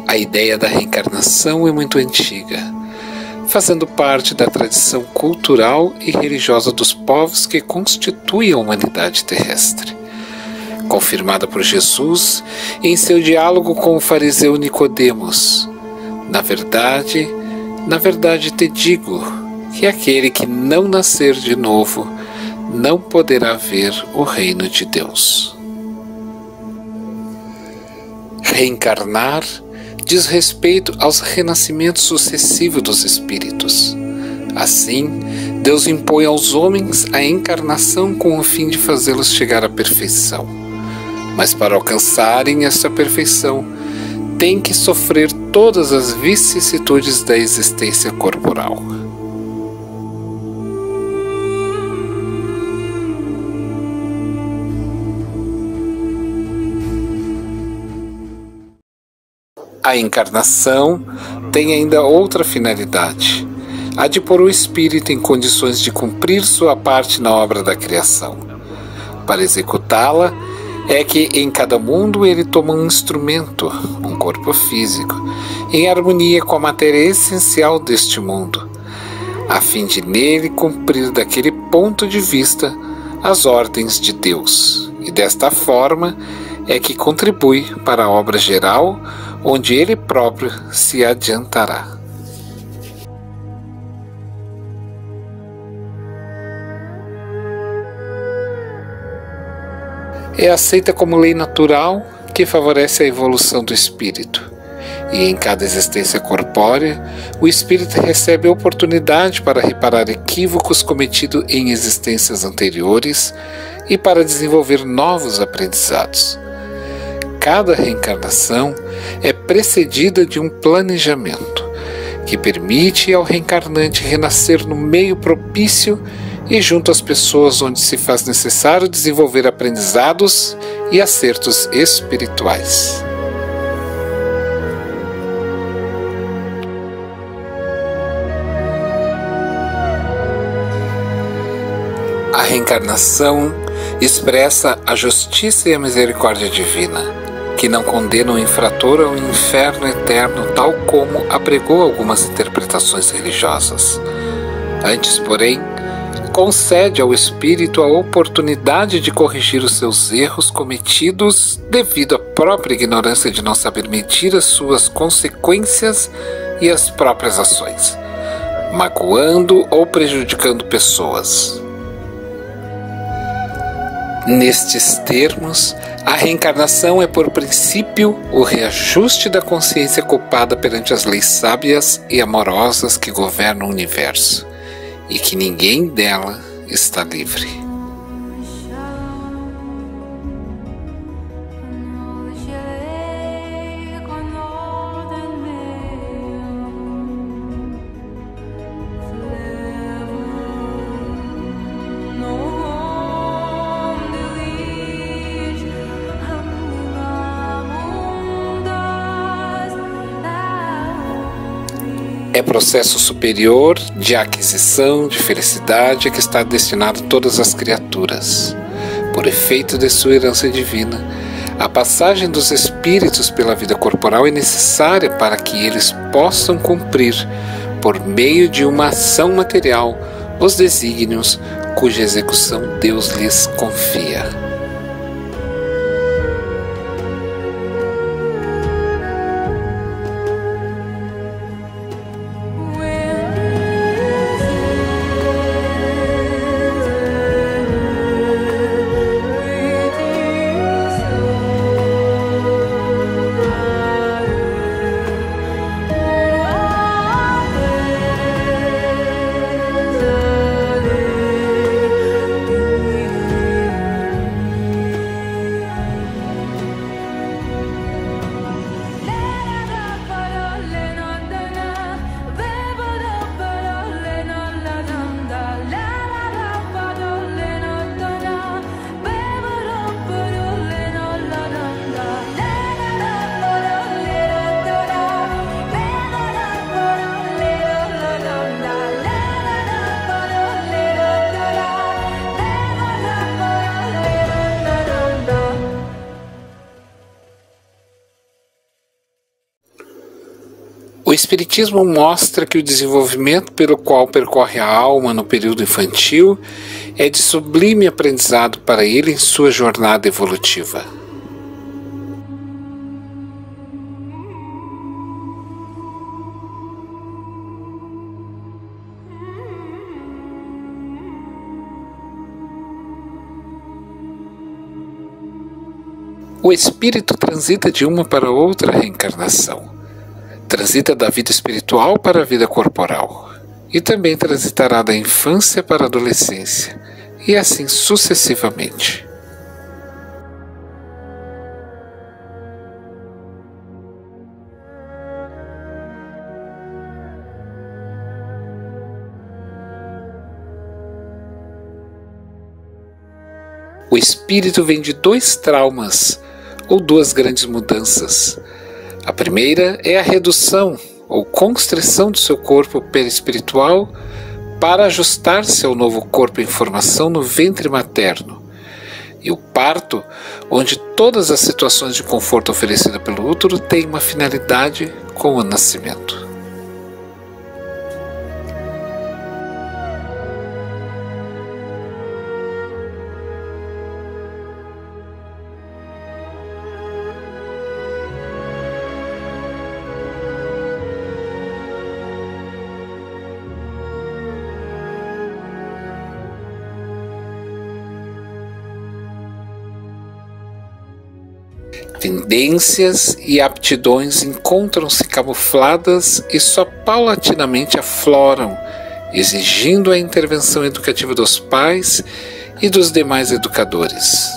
A ideia da reencarnação é muito antiga, fazendo parte da tradição cultural e religiosa dos povos que constituem a humanidade terrestre. Confirmada por Jesus em seu diálogo com o fariseu Nicodemos: Na verdade te digo que aquele que não nascer de novo não poderá ver o reino de Deus. Reencarnar diz respeito aos renascimentos sucessivos dos espíritos. Assim, Deus impõe aos homens a encarnação com o fim de fazê-los chegar à perfeição. Mas para alcançarem esta perfeição, têm que sofrer todas as vicissitudes da existência corporal. A encarnação tem ainda outra finalidade, a de pôr o espírito em condições de cumprir sua parte na obra da criação. Para executá-la, é que em cada mundo ele toma um instrumento, um corpo físico, em harmonia com a matéria essencial deste mundo, a fim de nele cumprir daquele ponto de vista as ordens de Deus, e desta forma é que contribui para a obra geral, onde ele próprio se adiantará. É aceita como lei natural que favorece a evolução do espírito. E em cada existência corpórea, o espírito recebe a oportunidade para reparar equívocos cometidos em existências anteriores e para desenvolver novos aprendizados. Cada reencarnação é precedida de um planejamento que permite ao reencarnante renascer no meio propício e junto às pessoas onde se faz necessário desenvolver aprendizados e acertos espirituais. A reencarnação expressa a justiça e a misericórdia divina, que não condena o infrator ao inferno eterno, tal como apregou algumas interpretações religiosas. Antes, porém, concede ao espírito a oportunidade de corrigir os seus erros cometidos devido à própria ignorância de não saber medir as suas consequências e as próprias ações, magoando ou prejudicando pessoas. Nestes termos, a reencarnação é por princípio o reajuste da consciência culpada perante as leis sábias e amorosas que governam o universo, e que ninguém dela está livre. É processo superior de aquisição de felicidade que está destinado a todas as criaturas. Por efeito de sua herança divina, a passagem dos espíritos pela vida corporal é necessária para que eles possam cumprir, por meio de uma ação material, os desígnios cuja execução Deus lhes confia. Espiritismo mostra que o desenvolvimento pelo qual percorre a alma no período infantil é de sublime aprendizado para ele em sua jornada evolutiva. O espírito transita de uma para outra reencarnação. Transita da vida espiritual para a vida corporal. E também transitará da infância para a adolescência. E assim sucessivamente. O espírito vem de 2 traumas, ou 2 grandes mudanças. A primeira é a redução ou constrição do seu corpo perispiritual para ajustar-se ao novo corpo em formação no ventre materno. E o parto, onde todas as situações de conforto oferecidas pelo útero têm uma finalidade com o nascimento. Tendências e aptidões encontram-se camufladas e só paulatinamente afloram, exigindo a intervenção educativa dos pais e dos demais educadores.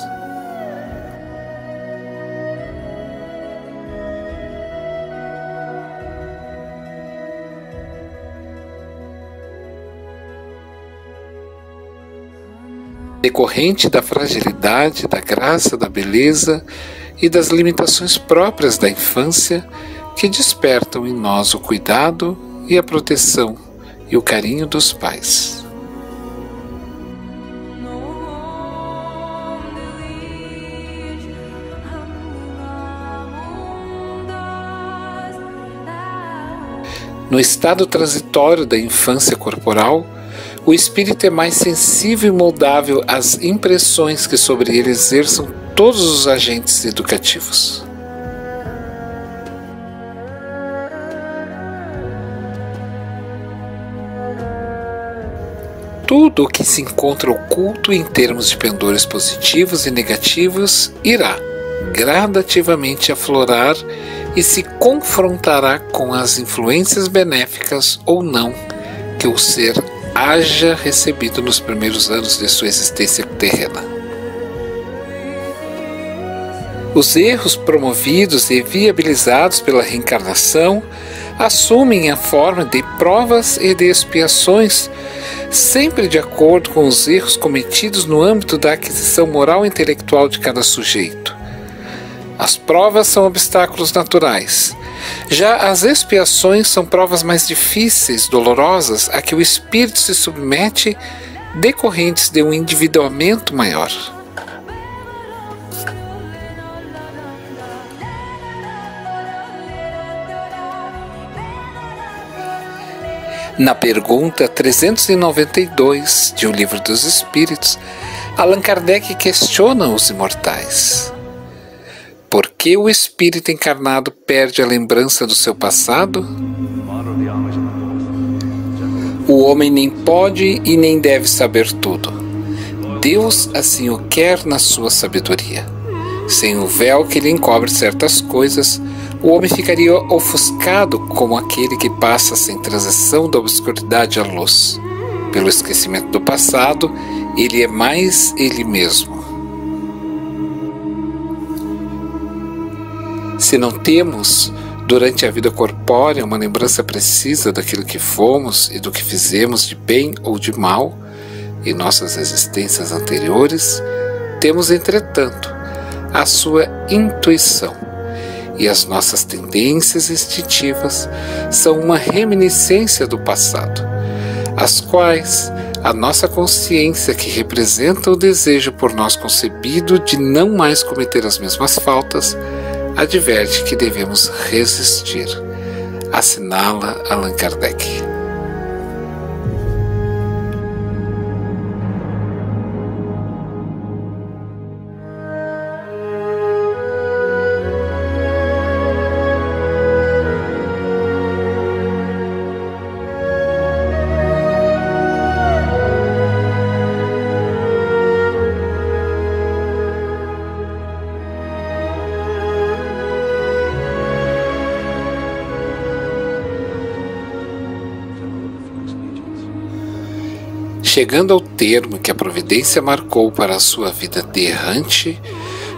Decorrente da fragilidade, da graça, da beleza e das limitações próprias da infância que despertam em nós o cuidado e a proteção e o carinho dos pais. No estado transitório da infância corporal, o espírito é mais sensível e moldável às impressões que sobre ele exerçam todos os agentes educativos. Tudo o que se encontra oculto em termos de pendores positivos e negativos irá gradativamente aflorar e se confrontará com as influências benéficas ou não que o ser haja recebido nos primeiros anos de sua existência terrena. Os erros promovidos e viabilizados pela reencarnação assumem a forma de provas e de expiações, sempre de acordo com os erros cometidos no âmbito da aquisição moral e intelectual de cada sujeito. As provas são obstáculos naturais. Já as expiações são provas mais difíceis, dolorosas, a que o espírito se submete, decorrentes de um endividamento maior. Na pergunta 392 de O Livro dos Espíritos, Allan Kardec questiona os imortais. Por que o espírito encarnado perde a lembrança do seu passado? O homem nem pode e nem deve saber tudo. Deus assim o quer na sua sabedoria. Sem o véu que lhe encobre certas coisas, o homem ficaria ofuscado como aquele que passa sem transição da obscuridade à luz. Pelo esquecimento do passado, ele é mais ele mesmo. Se não temos, durante a vida corpórea, uma lembrança precisa daquilo que fomos e do que fizemos de bem ou de mal em nossas existências anteriores, temos, entretanto, a sua intuição, e as nossas tendências instintivas são uma reminiscência do passado, as quais a nossa consciência, que representa o desejo por nós concebido de não mais cometer as mesmas faltas, adverte que devemos resistir, assinala Allan Kardec. Chegando ao termo que a providência marcou para a sua vida de errante,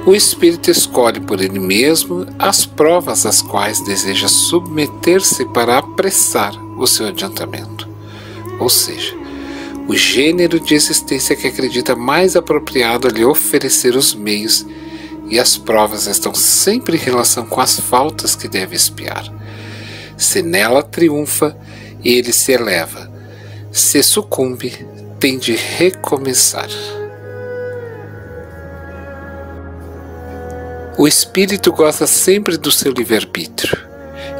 o espírito escolhe por ele mesmo as provas às quais deseja submeter-se para apressar o seu adiantamento, ou seja, o gênero de existência que acredita mais apropriado a lhe oferecer os meios, e as provas estão sempre em relação com as faltas que deve expiar. Se nela triunfa, ele se eleva; se sucumbe, tem de recomeçar. O espírito goza sempre do seu livre-arbítrio,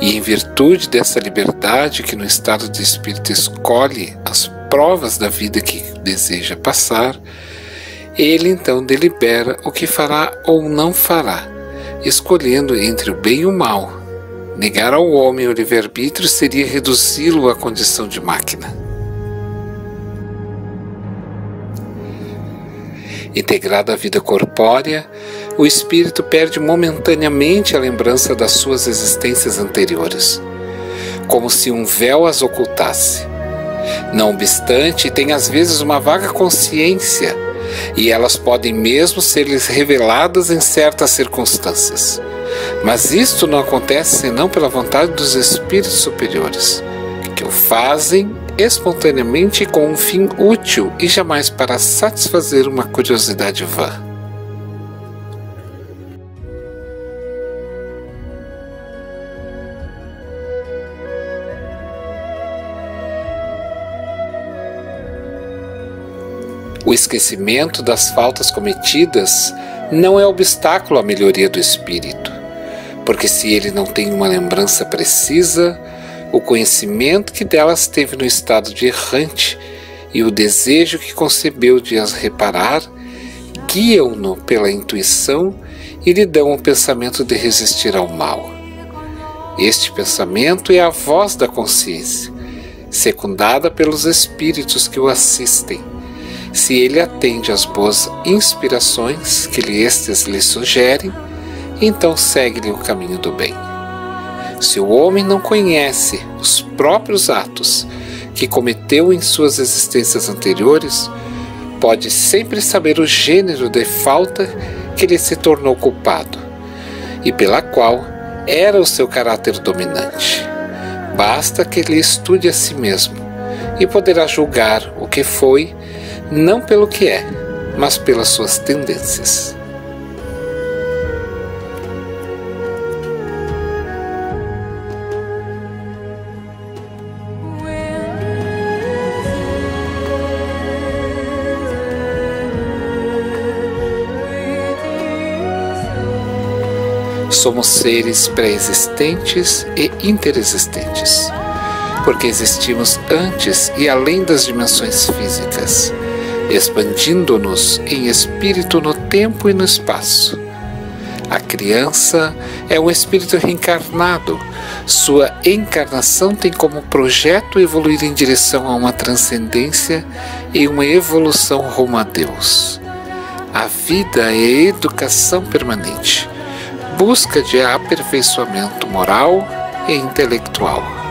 e em virtude dessa liberdade que no estado de espírito escolhe as provas da vida que deseja passar, ele então delibera o que fará ou não fará, escolhendo entre o bem e o mal. Negar ao homem o livre-arbítrio seria reduzi-lo à condição de máquina. Integrado à vida corpórea, o espírito perde momentaneamente a lembrança das suas existências anteriores, como se um véu as ocultasse. Não obstante, tem às vezes uma vaga consciência, e elas podem mesmo ser-lhes reveladas em certas circunstâncias. Mas isto não acontece senão pela vontade dos espíritos superiores, que o fazem espontaneamente com um fim útil e jamais para satisfazer uma curiosidade vã. O esquecimento das faltas cometidas não é obstáculo à melhoria do espírito, porque se ele não tem uma lembrança precisa, o conhecimento que delas teve no estado de errante e o desejo que concebeu de as reparar guiam-no pela intuição e lhe dão o pensamento de resistir ao mal. Este pensamento é a voz da consciência, secundada pelos espíritos que o assistem. Se ele atende às boas inspirações que estes lhe sugerem, então segue-lhe o caminho do bem. Se o homem não conhece os próprios atos que cometeu em suas existências anteriores, pode sempre saber o gênero de falta que lhe se tornou culpado e pela qual era o seu caráter dominante. Basta que ele estude a si mesmo e poderá julgar o que foi, não pelo que é, mas pelas suas tendências. Somos seres pré-existentes e interexistentes, porque existimos antes e além das dimensões físicas, expandindo-nos em espírito no tempo e no espaço. A criança é um espírito reencarnado. Sua encarnação tem como projeto evoluir em direção a uma transcendência e uma evolução rumo a Deus. A vida é educação permanente, busca de aperfeiçoamento moral e intelectual.